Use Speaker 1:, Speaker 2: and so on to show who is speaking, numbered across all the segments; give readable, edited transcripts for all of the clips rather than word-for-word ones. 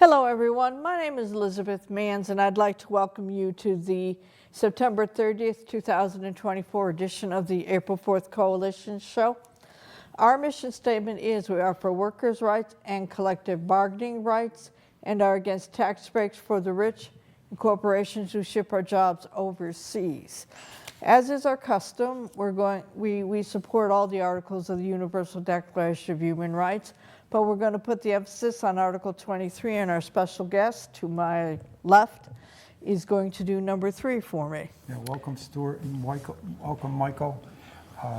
Speaker 1: Hello everyone, my name is Elizabeth Manns and I'd like to welcome you to the September 30th, 2024 edition of the April 4th Coalition show. Our mission statement is we are for workers' rights and collective bargaining rights and are against tax breaks for the rich and corporations who ship our jobs overseas. As is our custom, we support all the articles of the Universal Declaration of Human Rights, but we're going to put the emphasis on Article 23, and our special guest to my left is going to do number 3 for me.
Speaker 2: Yeah, welcome, Stuart, and welcome, Michael.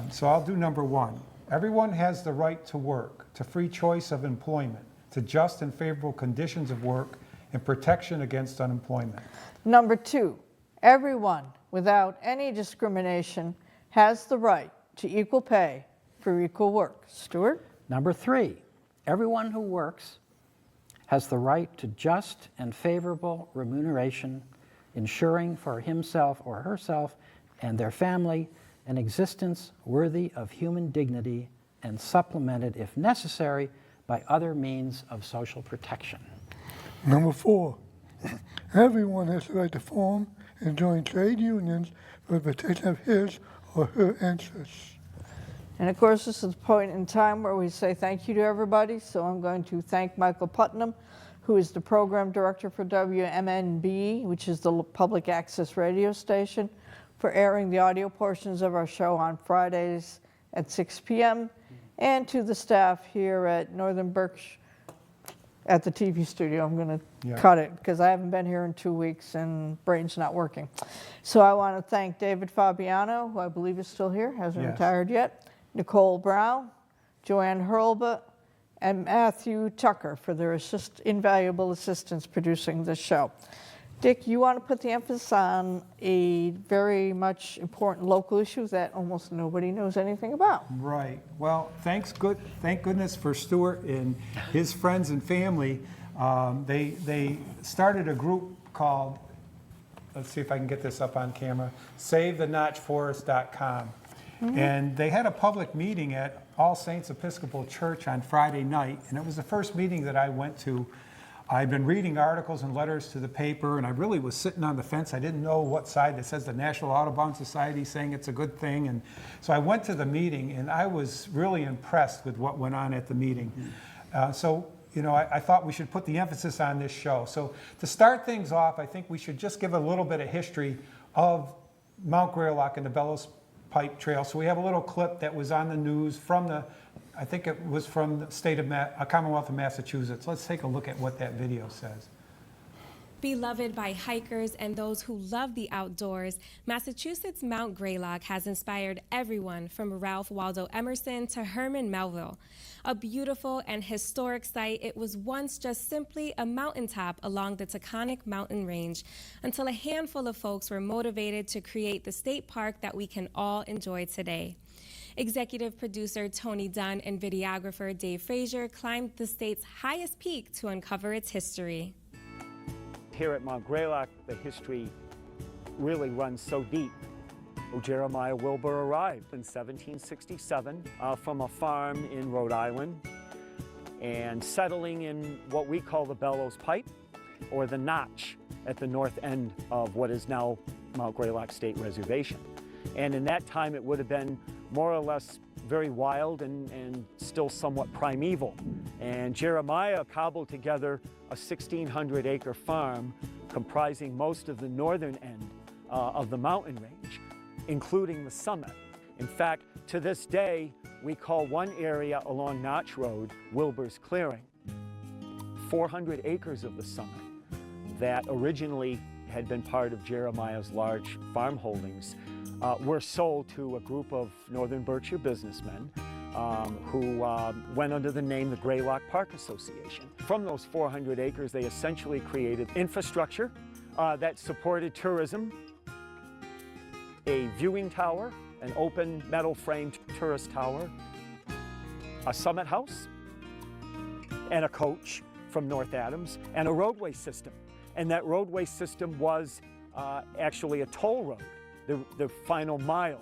Speaker 2: So I'll do number 1. Everyone has the right to work, to free choice of employment, to just and favorable conditions of work, and protection against unemployment.
Speaker 1: Number 2, everyone, without any discrimination, has the right to equal pay for equal work. Stuart?
Speaker 3: Number 3, everyone who works has the right to just and favorable remuneration, ensuring for himself or herself and their family an existence worthy of human dignity and supplemented, if necessary, by other means of social protection.
Speaker 4: Number 4, everyone has the right to form and join trade unions for the protection of his or her interests.
Speaker 1: And of course, this is the point in time where we say thank you to everybody. So I'm going to thank Michael Putnam, who is the program director for WMNB, which is the public access radio station, for airing the audio portions of our show on Fridays at 6 p.m. And to the staff here at Northern Berkshire at the TV studio. I'm going to cut it because I haven't been here in 2 weeks and brain's not working. So I want to thank David Fabiano, who I believe is still here, hasn't retired yet, Nicole Brown, Joanne Hurlbut, and Matthew Tucker for their invaluable assistance producing this show. Dick, you want to put the emphasis on a very much important local issue that almost nobody knows anything about.
Speaker 2: Right. Well, thank goodness for Stuart and his friends and family. They started a group called, let's see if I can get this up on camera, SaveTheNotchForest.com. And they had a public meeting at All Saints Episcopal Church on Friday night, and it was the first meeting that I went to. I've been reading articles and letters to the paper, and I really was sitting on the fence. I didn't know what side. It says the National Audubon Society saying it's a good thing. And so I went to the meeting, and I was really impressed with what went on at the meeting. So I thought we should put the emphasis on this show. So to start things off, I think we should just give a little bit of history of Mount Greylock and the Bellows Pipe Trail. So we have a little clip that was on the news from I think it was from the state of Commonwealth of Massachusetts. Let's take a look at what that video says.
Speaker 5: Beloved by hikers and those who love the outdoors, Massachusetts' Mount Greylock has inspired everyone from Ralph Waldo Emerson to Herman Melville. A beautiful and historic site, it was once just simply a mountaintop along the Taconic mountain range until a handful of folks were motivated to create the state park that we can all enjoy today. Executive producer Tony Dunn and videographer Dave Frazier climbed the state's highest peak to uncover its history.
Speaker 6: Here at Mount Greylock, the history really runs so deep. Jeremiah Wilbur arrived in 1767 from a farm in Rhode Island and settling in what we call the Bellows Pipe, or the Notch, at the north end of what is now Mount Greylock State Reservation. And in that time, it would have been more or less very wild and still somewhat primeval. And Jeremiah cobbled together a 1,600-acre farm comprising most of the northern end of the mountain range, including the summit. In fact, to this day, we call one area along Notch Road Wilbur's Clearing. 400 acres of the summit that originally had been part of Jeremiah's large farm holdings were sold to a group of Northern Berkshire businessmen who went under the name the Greylock Park Association. From those 400 acres, they essentially created infrastructure that supported tourism, a viewing tower, an open metal framed tourist tower, a summit house, and a coach from North Adams, and a roadway system. And that roadway system was actually a toll road, the final mile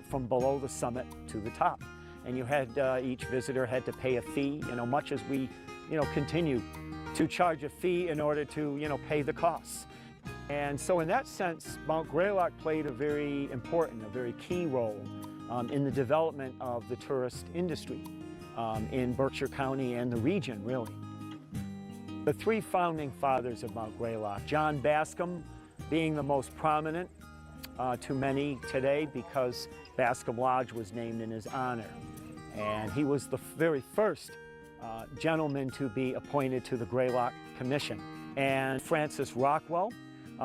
Speaker 6: from below the summit to the top. and you had each visitor had to pay a fee, much as we, continue to charge a fee in order to, pay the costs. And so in that sense, Mount Greylock played a very important, a very key role in the development of the tourist industry in Berkshire County and the region, really. The three founding fathers of Mount Greylock, John Bascom being the most prominent to many today because Bascom Lodge was named in his honor. And he was the very first gentleman to be appointed to the Greylock Commission. And Francis Rockwell,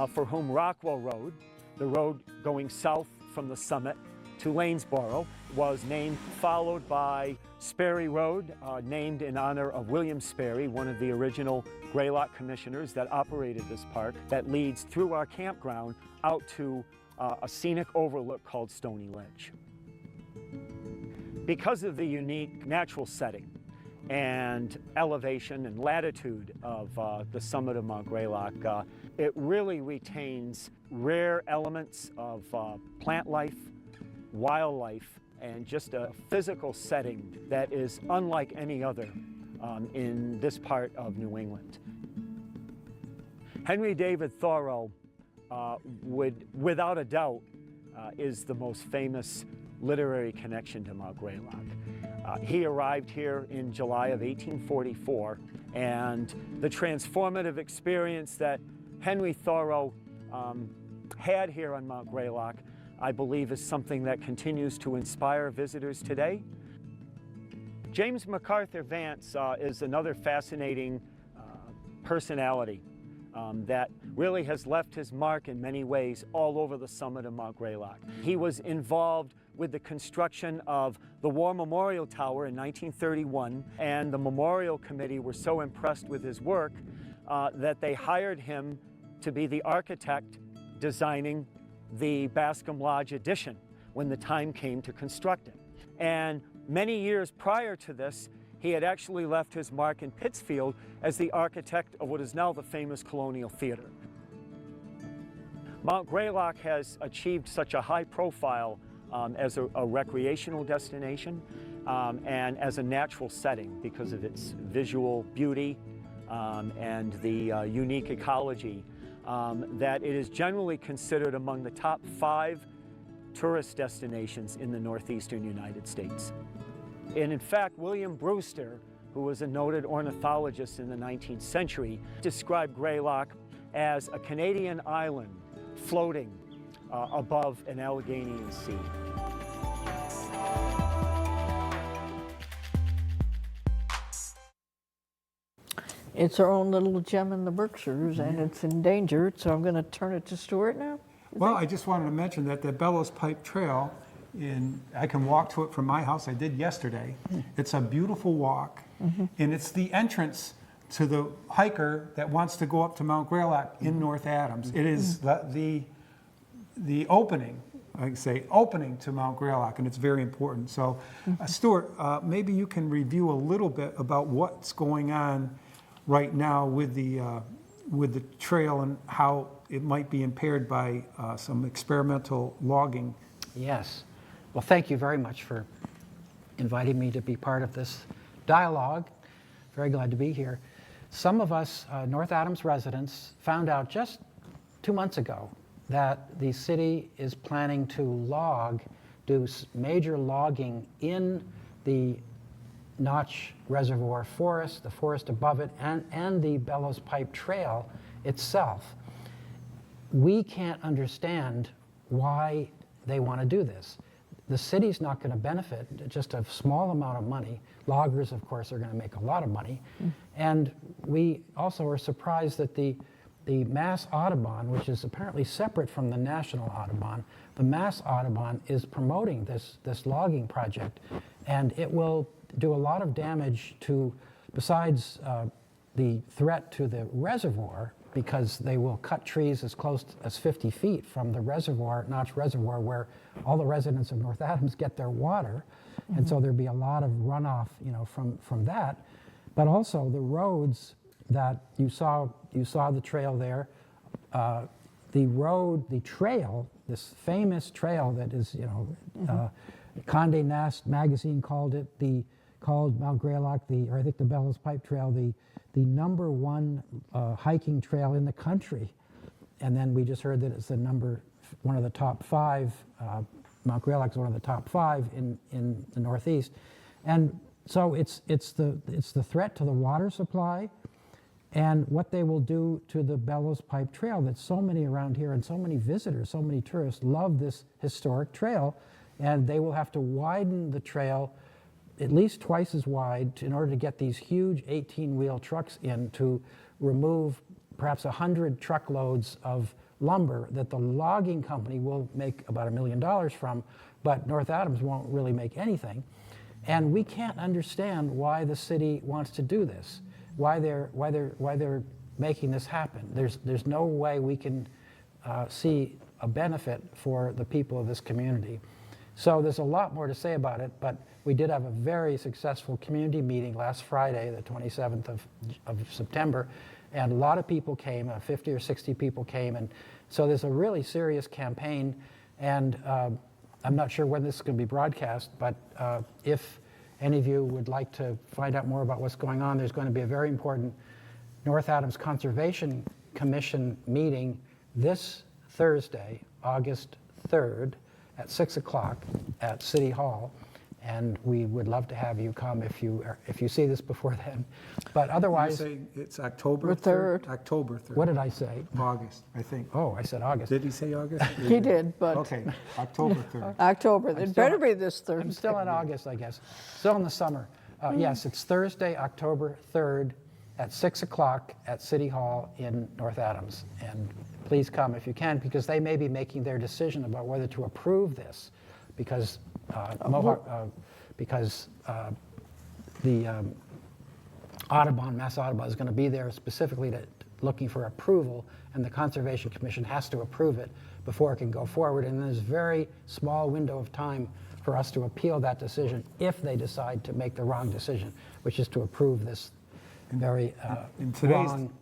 Speaker 6: for whom Rockwell Road, the road going south from the summit to Lanesboro, was named, followed by Sperry Road, named in honor of William Sperry, one of the original Greylock commissioners that operated this park, that leads through our campground out to a scenic overlook called Stony Ledge. Because of the unique natural setting and elevation and latitude of the summit of Mount Greylock, it really retains rare elements of plant life, wildlife, and just a physical setting that is unlike any other in this part of New England. Henry David Thoreau without a doubt, is the most famous literary connection to Mount Greylock. He arrived here in July of 1844, and the transformative experience that Henry Thoreau had here on Mount Greylock, I believe, is something that continues to inspire visitors today. James MacArthur Vance is another fascinating personality that really has left his mark in many ways all over the summit of Mount Greylock. He was involved with the construction of the War Memorial Tower in 1931, and the Memorial Committee were so impressed with his work that they hired him to be the architect designing the Bascom Lodge addition when the time came to construct it. And many years prior to this, he had actually left his mark in Pittsfield as the architect of what is now the famous Colonial Theater. Mount Greylock has achieved such a high profile as a recreational destination and as a natural setting because of its visual beauty and the unique ecology that it is generally considered among the top 5 tourist destinations in the northeastern United States. And in fact, William Brewster, who was a noted ornithologist in the 19th century, described Greylock as a Canadian island floating above an Alleghenian sea.
Speaker 1: It's our own little gem in the Berkshires, and it's endangered, so I'm going to turn it to Stuart now.
Speaker 2: Well, I just wanted to mention that the Bellows Pipe Trail, I can walk to it from my house. I did yesterday. It's a beautiful walk, and it's the entrance to the hiker that wants to go up to Mount Greylock in North Adams. It is the opening, I say, opening to Mount Greylock, and it's very important. So, Stuart, maybe you can review a little bit about what's going on right now with the trail and how it might be impaired by some experimental logging.
Speaker 3: Yes. Well, thank you very much for inviting me to be part of this dialogue. Very glad to be here. Some of us North Adams residents found out just 2 months ago that the city is planning to do major logging in the Notch Reservoir forest, the forest above it, and the Bellows Pipe Trail itself. We can't understand why they want to do this. The city's not going to benefit, just a small amount of money. Loggers, of course, are going to make a lot of money. And we also are surprised that the Mass Audubon, which is apparently separate from the National Audubon, the Mass Audubon is promoting this logging project. And it will do a lot of damage to, besides the threat to the reservoir, because they will cut trees as close as 50 feet from the reservoir, Notch Reservoir, where all the residents of North Adams get their water. And so there'd be a lot of runoff, from that. But also the roads that you saw the trail there, the trail, this famous trail that is, Condé Nast magazine called Mount Greylock, or I think the Bellows Pipe Trail, the #1 hiking trail in the country. And then we just heard that it's one of the top 5. Mount Greylock is one of the top 5 in the Northeast. And so it's the threat to the water supply and what they will do to the Bellows Pipe Trail that so many around here and so many visitors, so many tourists love this historic trail. And they will have to widen the trail at least twice as wide in order to get these huge 18-wheel trucks in to remove perhaps 100 truckloads of lumber that the logging company will make about $1 million from, but North Adams won't really make anything. And we can't understand why the city wants to do this, why they're making this happen. There's no way we can see a benefit for the people of this community. So there's a lot more to say about it, but we did have a very successful community meeting last Friday, the 27th of September, and a lot of people came, 50 or 60 people came, and so there's a really serious campaign, and I'm not sure when this is going to be broadcast, but if any of you would like to find out more about what's going on, there's going to be a very important North Adams Conservation Commission meeting this Thursday, August 3rd, at 6 o'clock at City Hall, and we would love to have you come if you see this before then. But otherwise,
Speaker 2: You're saying it's October
Speaker 1: 3rd.
Speaker 2: October 3rd.
Speaker 3: what did I say?
Speaker 2: August, I think.
Speaker 3: Oh, I said August.
Speaker 2: Did he say August?
Speaker 1: He did, but
Speaker 2: Okay, October 3rd.
Speaker 1: October, it better be this
Speaker 3: I'm
Speaker 1: Thursday.
Speaker 3: still in August, I guess. Still in the summer. Yes, it's Thursday, October 3rd at 6 o'clock at City Hall in North Adams. And please come if you can, because they may be making their decision about whether to approve this, because the Audubon, Mass Audubon is going to be there specifically looking for approval, and the Conservation Commission has to approve it before it can go forward. And there's a very small window of time for us to appeal that decision if they decide to make the wrong decision, which is to approve this very wrong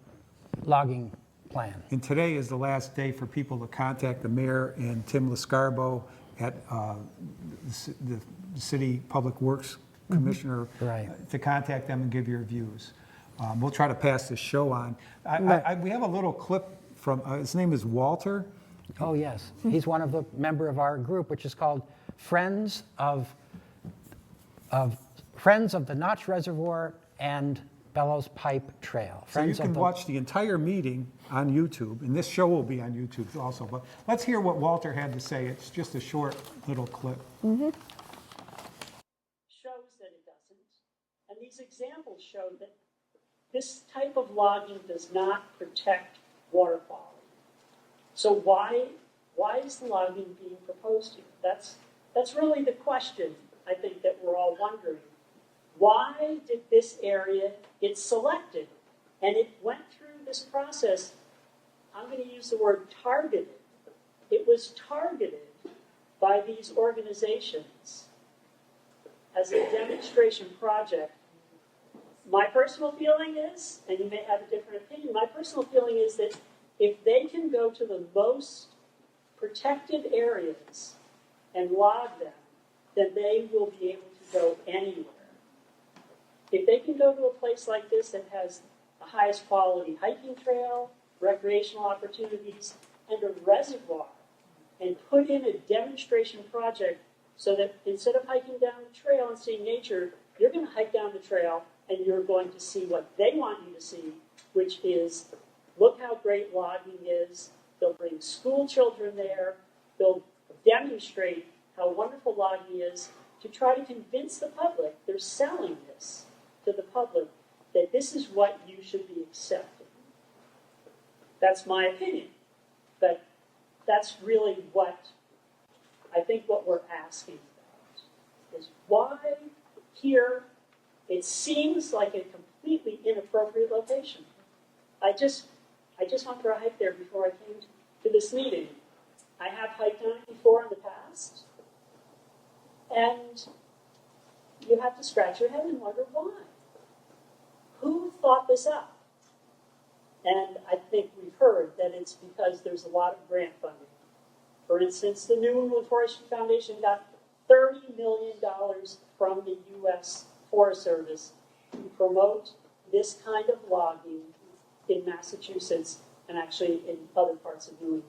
Speaker 3: logging plan.
Speaker 2: And today is the last day for people to contact the mayor and Tim Lescarbo at the City Public Works Commissioner
Speaker 3: Right.
Speaker 2: to contact them and give your views. We'll try to pass this show on. We have a little clip from, his name is Walter.
Speaker 3: Oh, yes. He's one of the member of our group, which is called Friends of the Notch Reservoir and Bellows Pipe Trail.
Speaker 2: So you can watch the entire meeting on YouTube, and this show will be on YouTube also. But let's hear what Walter had to say. It's just a short little clip.
Speaker 7: Shows that it doesn't. And these examples show that this type of logging does not protect water quality. So why is the logging being proposed here? That's really the question, I think, that we're all wondering. Why did this area get selected? And it went through this process, I'm going to use the word targeted. It was targeted by these organizations as a demonstration project. My personal feeling is, and you may have a different opinion, my personal feeling is that if they can go to the most protected areas and log them, then they will be able to go anywhere. If they can go to a place like this that has the highest quality hiking trail, recreational opportunities, and a reservoir, and put in a demonstration project so that instead of hiking down the trail and seeing nature, you're going to hike down the trail and you're going to see what they want you to see, which is, look how great logging is. They'll bring school children there. They'll demonstrate how wonderful logging is to try to convince the public, they're selling this to the public, that this is what you should be accepting. That's my opinion. But that's really what I think what we're asking about is why here it seems like a completely inappropriate location. I just went for a hike there before I came to this meeting. I have hiked on it before in the past, and you have to scratch your head and wonder why. Who thought this up? And I think we've heard that it's because there's a lot of grant funding. For instance, the New England Forestry Foundation got $30 million from the U.S. Forest Service to promote this kind of logging in Massachusetts and actually in other parts of New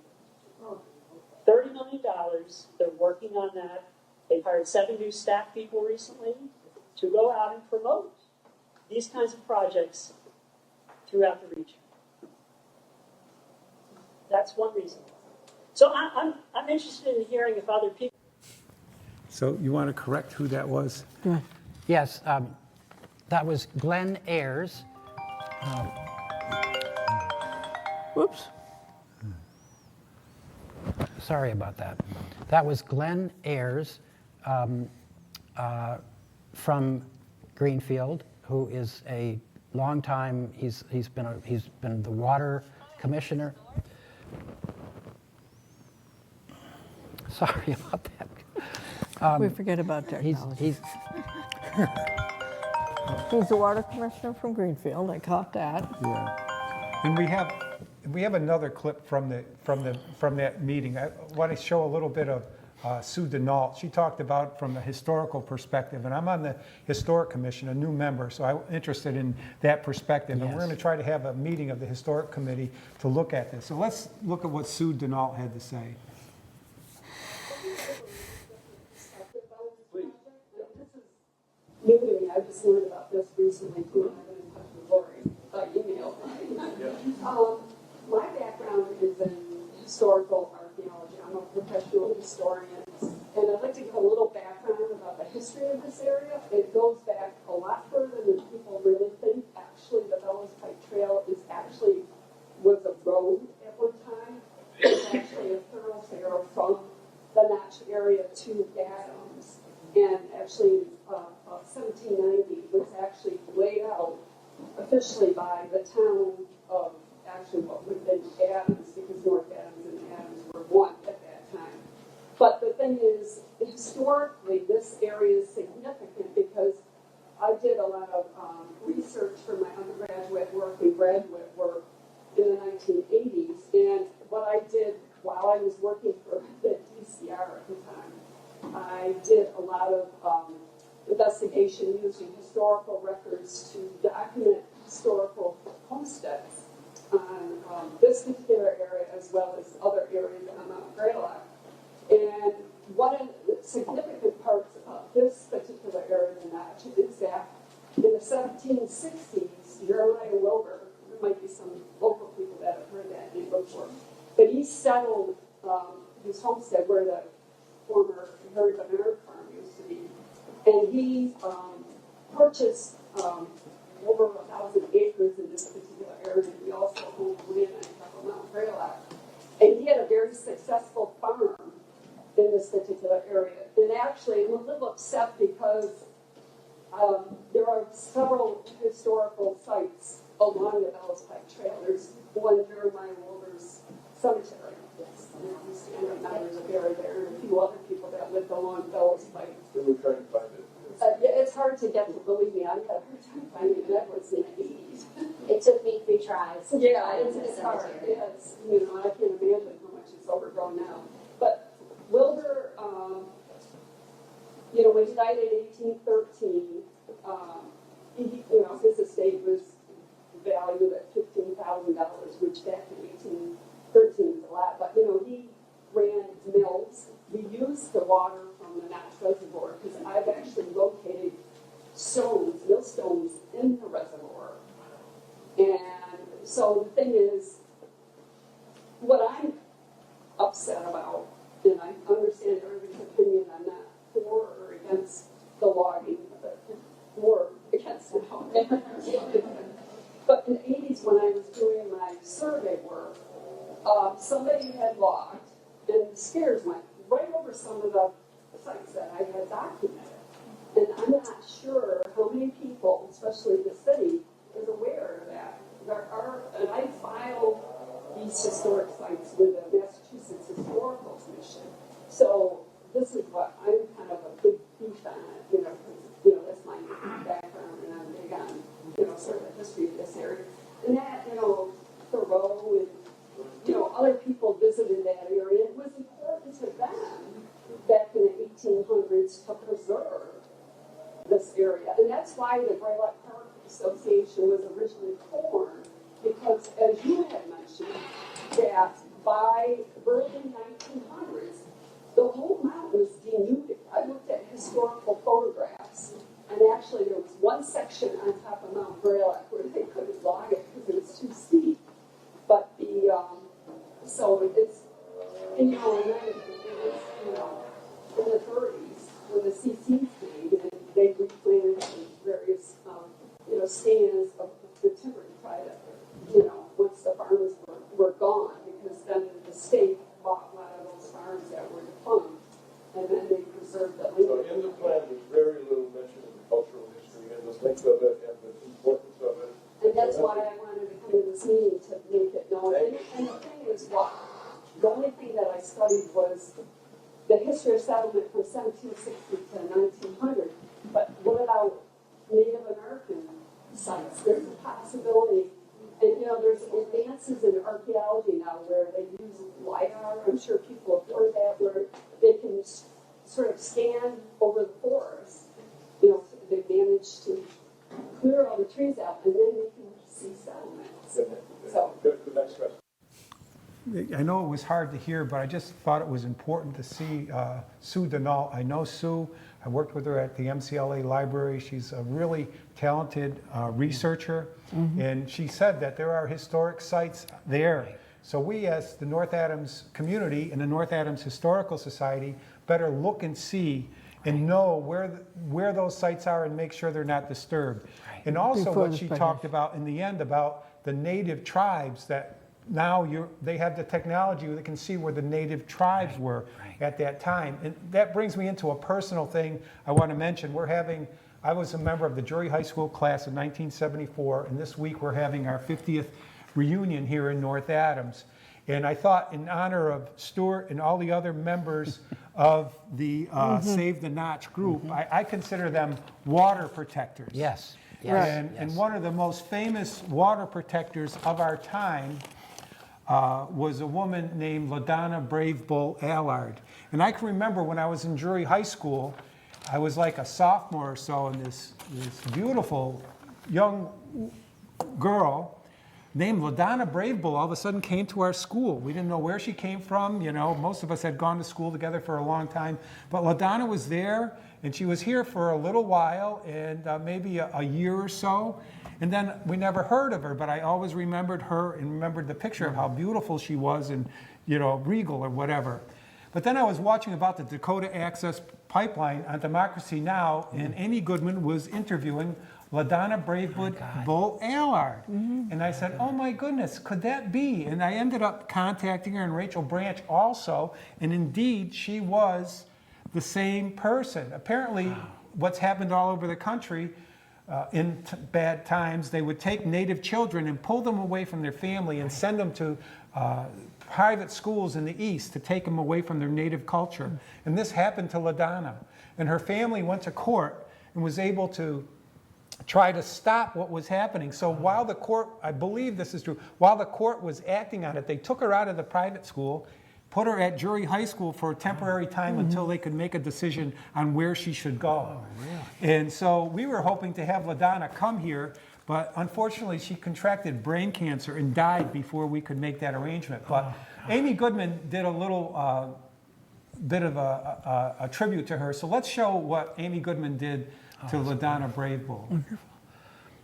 Speaker 7: England. $30 million, they're working on that. They've hired 7 new staff people recently to go out and promote these kinds of projects throughout the region. That's one reason. So I'm interested in hearing if other people.
Speaker 2: So you want to correct who that was?
Speaker 1: Yeah.
Speaker 3: Yes, that was Glenn Ayers.
Speaker 1: Whoops.
Speaker 3: Sorry about that. That was Glenn Ayers from Greenfield, who is a long time. He's been the water commissioner. Sorry about that.
Speaker 1: We forget about
Speaker 3: He's,
Speaker 1: technology.
Speaker 3: he's
Speaker 1: He's the water commissioner from Greenfield. I caught that.
Speaker 2: Yeah. And we have another clip from that meeting. I want to show a little bit of Sue Denault. She talked about from the historical perspective, and I'm on the Historic Commission, a new member, so I'm interested in that perspective. And we're
Speaker 3: Yes.
Speaker 2: going to try to have a meeting of the Historic Committee to look at this. So let's look at what Sue Denault had to say.
Speaker 8: New to me. I just learned about this recently too, and I've been in touch with Lori by email. My background is in historical archaeology. I'm a professional historian, and I'd like to give a little background about the history of this area. It goes back a lot further than people really think. Actually, the Bellows Pike Trail was a road at one time. It was actually a thoroughfare from the Notch area to Adams. And actually, 1790 was actually laid out officially by the town of actually what would have been Adams, because North Adams and Adams were one at that time. But the thing is, historically, this area is significant because I did a lot of research for my undergraduate work and graduate work in the 1980s. And what I did while I was working for the DCR at the time, I did a lot of investigation using historical records to document historical homesteads on this particular area as well as other areas on Mount Greylock. And one of the significant parts about this particular area of the Notch is that in the 1760s, Jeremiah Wilbur, there might be some local people that have heard that name before, but he settled his homestead where the former Harry Bernard farm used to be, and he purchased over 1,000 acres in this particular area. He also owned land on top of Mount Greylock, and he had a very successful farm in this particular area. And actually, I'm a little upset because there are several historical sites along the Bellows Pike Trail. There's one Jeremiah Wilbur's cemetery. Yes, and there's a buried there, and a few other people that lived along Bellows Pike.
Speaker 9: Then we're trying to find it.
Speaker 8: Yeah, it's hard to get to, believe me. I had a hard time finding it. That was in the 80s.
Speaker 10: It took me 3 tries.
Speaker 8: Yeah, it's hard. It's, I can't imagine how much it's overgrown now. But Wilbur, when he died in 1813, his estate was valued at $15,000, which back in 1813 is a lot. But, he ran mills. We used the water from the Notch Reservoir because I've actually located millstones in the reservoir. And so the thing is, what I'm upset about, and I understand everybody's opinion, I'm not for or against the logging, but for against now. But in the 80s, when I was doing my survey work, somebody had logged, and the scares went right over some of the sites that I had documented. And I'm not sure how many people, especially the city, is aware of that. And I filed these historic sites with the Massachusetts Historical Commission. So this is what I'm kind of a big beef on it, because, that's my background, and I'm big on, sort of the history of this area. And that, Thoreau and, other people visited that area. It was important to them back in the 1800s Association was originally formed because, as you had mentioned, that by early 1900s, the whole mountain was denuded. I looked at historical photographs, and actually there was one section on top of Mount Greylock where they couldn't log it because it was too steep. But so it's, and and then it was, in the 30s when the CCs came and they replanted various, stands of the timber to try to, once the farmers were gone, because then the state bought a lot of those farms that were defunct, and then they preserved the land.
Speaker 9: So in the plan, there's very little mention of the cultural history and the length of it and the importance of it.
Speaker 8: And that's why I wanted to come to this meeting, to make it known. And the thing is, the only thing that I studied was the history of settlement from 1760 to 1900. But what about Native American sites? There's a possibility. And, there's advances in archaeology now where they use LiDAR. I'm sure people have heard that, where they can sort of scan over the forest. They managed to clear all the trees out, and then they can see settlements. So,
Speaker 9: the next question.
Speaker 2: I know it was hard to hear, but I just thought it was important to see Sue Denault. I know Sue. I worked with her at the MCLA library. She's a really talented researcher, and she said that there are historic sites there. So we, as the North Adams community and the North Adams Historical Society, better look and see and know where those sites are and make sure they're not disturbed. And also what she talked about in the end about the native tribes, that now they have the technology that can see where the native tribes were at that time. And that brings me into a personal thing I want to mention. I was a member of the Drury High School class of 1974, and this week we're having our 50th reunion here in North Adams. And I thought, in honor of Stuart and all the other members of the Save the Notch group, I consider them water protectors.
Speaker 3: Yes.
Speaker 2: And one of the most famous water protectors of our time was a woman named LaDonna Brave Bull Allard. And I can remember when I was in Drury High School, I was like a sophomore or so, and this beautiful young girl named LaDonna Brave Bull all of a sudden came to our school. We didn't know where she came from. Most of us had gone to school together for a long time. But LaDonna was there, and she was here for a little while, and maybe a year or so. And then we never heard of her, but I always remembered her and remembered the picture of how beautiful she was and, regal or whatever. But then I was watching about the Dakota Access Pipeline on Democracy Now!, and Amy Goodman was interviewing LaDonna Brave Bull Allard. And I said, oh my goodness, could that be? And I ended up contacting her, and Rachel Branch also, and indeed she was the same person. Apparently, what's happened all over the country, in bad times, they would take Native children and pull them away from their family and send them to private schools in the East to take them away from their Native culture. And this happened to LaDonna. And her family went to court and was able to try to stop what was happening. So while the court, I believe this is true, while the court was acting on it, they took her out of the private school, put her at Drury High School for a temporary time until they could make a decision on where she should go. And so we were hoping to have LaDonna come here, but unfortunately she contracted brain cancer and died before we could make that arrangement. But Amy Goodman did a little bit of a tribute to her. So let's show what Amy Goodman did to LaDonna Brave Bull.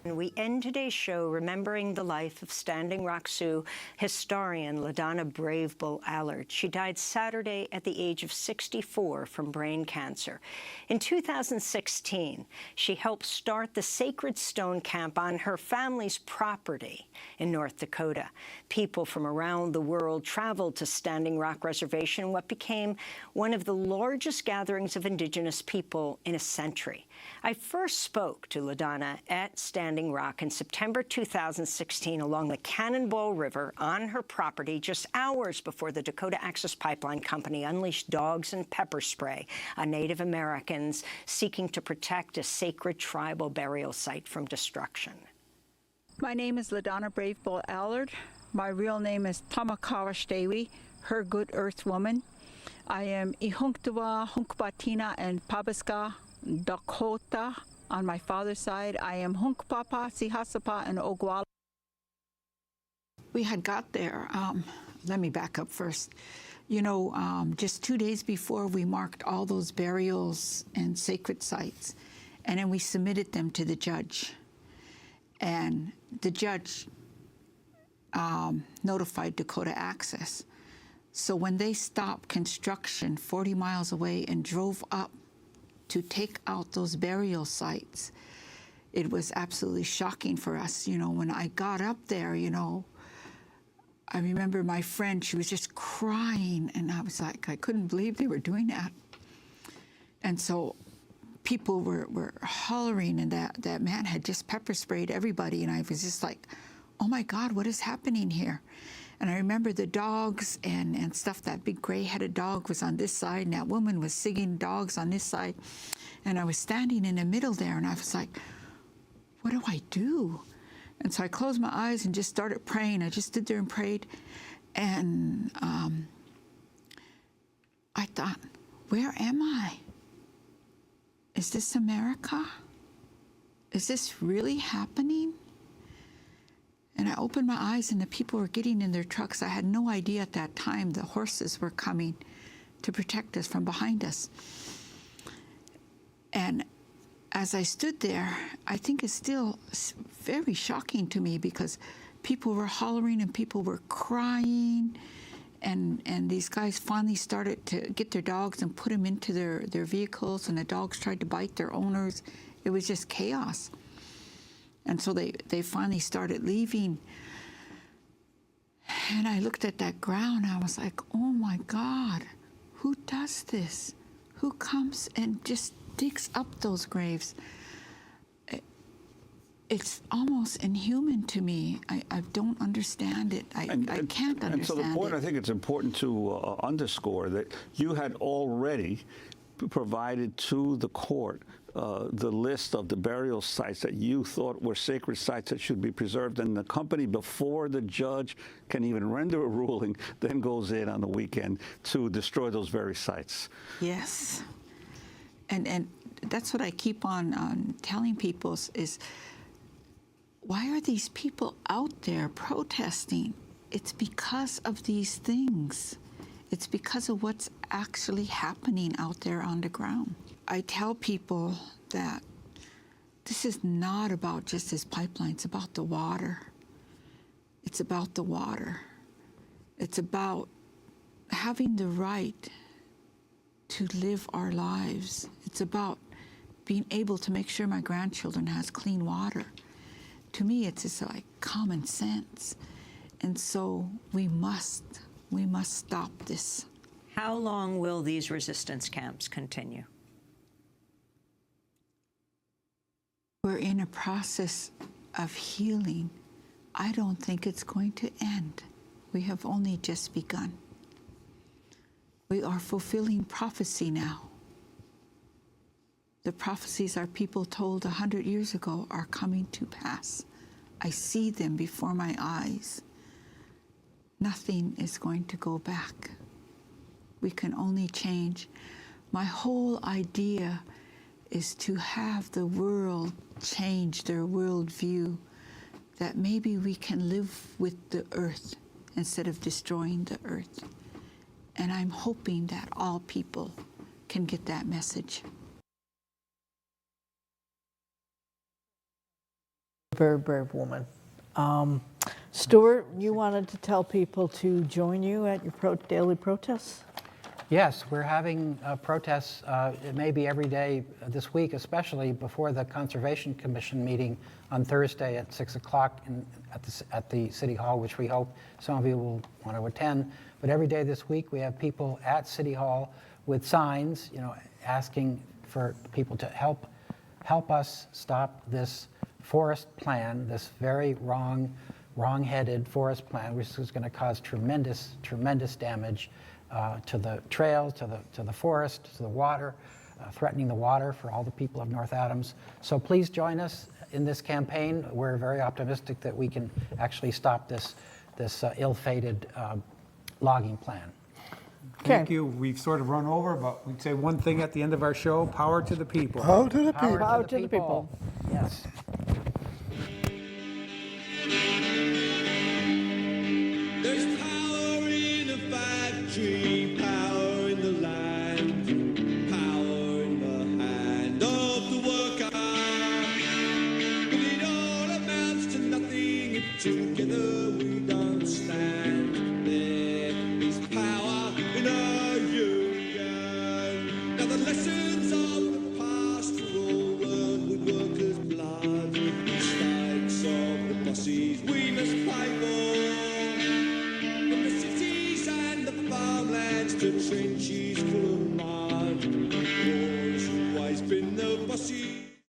Speaker 11: And we end today's show remembering the life of Standing Rock Sioux historian LaDonna Brave Bull Allard. She died Saturday at the age of 64 from brain cancer. In 2016, she helped start the Sacred Stone Camp on her family's property in North Dakota. People from around the world traveled to Standing Rock Reservation, what became one of the largest gatherings of Indigenous people in a century. I first spoke to LaDonna at Standing Rock in September 2016 along the Cannonball River on her property, just hours before the Dakota Access Pipeline Company unleashed dogs and pepper spray on Native Americans seeking to protect a sacred tribal burial site from destruction.
Speaker 12: My name is LaDonna Brave Bull Allard. My real name is Tamakawa her good earth woman. I am Ihunktawa, Hunkbatina, and Pabaska Dakota On my father's side, I am Hunkpapa, Sihasapa, and Ogwala. We had got there. Let me back up first. You know, just 2 days before, we marked all those burials and sacred sites, and then we submitted them to the judge. And the judge notified Dakota Access. So when they stopped construction 40 miles away and drove up to take out those burial sites, it was absolutely shocking for us. You know, when I got up there, you know, I remember my friend, she was just crying, and I was like, I couldn't believe they were doing that. And so people were hollering, and that man had just pepper sprayed everybody, and I was just like, oh my God, what is happening here? And I remember the dogs and stuff. That big gray-headed dog was on this side, and that woman was singing dogs on this side. And I was standing in the middle there, and I was like, what do I do? And so I closed my eyes and just started praying. I just stood there and prayed. And I thought, where am I? Is this America? Is this really happening? And I opened my eyes, and the people were getting in their trucks. I had no idea at that time the horses were coming to protect us from behind us. And as I stood there, I think it's still very shocking to me, because people were hollering and people were crying, and these guys finally started to get their dogs and put them into their vehicles, and the dogs tried to bite their owners. It was just chaos. And so they finally started leaving. And I looked at that ground, I was like, oh my God, who does this? Who comes and just digs up those graves? It's almost inhuman to me. I don't understand it. I can't understand it.
Speaker 13: And to the point, I think it's important to underscore that you had already provided to the court the list of the burial sites that you thought were sacred sites that should be preserved, and the company, before the judge can even render a ruling, then goes in on the weekend to destroy those very sites.
Speaker 12: Yes. And that's what I keep on telling people is, why are these people out there protesting? It's because of these things. It's because of what's actually happening out there on the ground. I tell people that this is not about just this pipeline. It's about the water. It's about the water. It's about having the right to live our lives. It's about being able to make sure my grandchildren has clean water. To me, it's just like common sense. And so we must stop this.
Speaker 11: How long will these resistance camps continue?
Speaker 12: We're in a process of healing. I don't think it's going to end. We have only just begun. We are fulfilling prophecy now. The prophecies our people told 100 years ago are coming to pass. I see them before my eyes. Nothing is going to go back. We can only change. My whole idea is to have the world change their worldview, that maybe we can live with the earth instead of destroying the earth. And I'm hoping that all people can get that message.
Speaker 1: Very brave woman. Stuart, you wanted to tell people to join you at your daily protests?
Speaker 3: Yes, we're having protests. It may be every day this week, especially before the Conservation Commission meeting on Thursday at 6 o'clock at the City Hall, which we hope some of you will want to attend. But every day this week, we have people at City Hall with signs, asking for people to help us stop this forest plan, this very wrong-headed forest plan, which is going to cause tremendous damage to the trails, to the forest, to the water, threatening the water for all the people of North Adams. So please join us in this campaign. We're very optimistic that we can actually stop this ill-fated logging plan.
Speaker 2: Thank
Speaker 1: Okay.
Speaker 2: you. We've sort of run over, but we'd say one thing at the end of our show, power to the people.
Speaker 4: Power to the people.
Speaker 1: Power to the people.
Speaker 3: Yes.
Speaker 14: There's power in the factory, power in the land, power in the hand of the worker. But it all amounts to nothing if together we don't stand. There is power in our union. Now the lessons of the past are all learned with workers' blood. Mistakes of the bosses we must pay for. From the cities and the farmlands to trenches.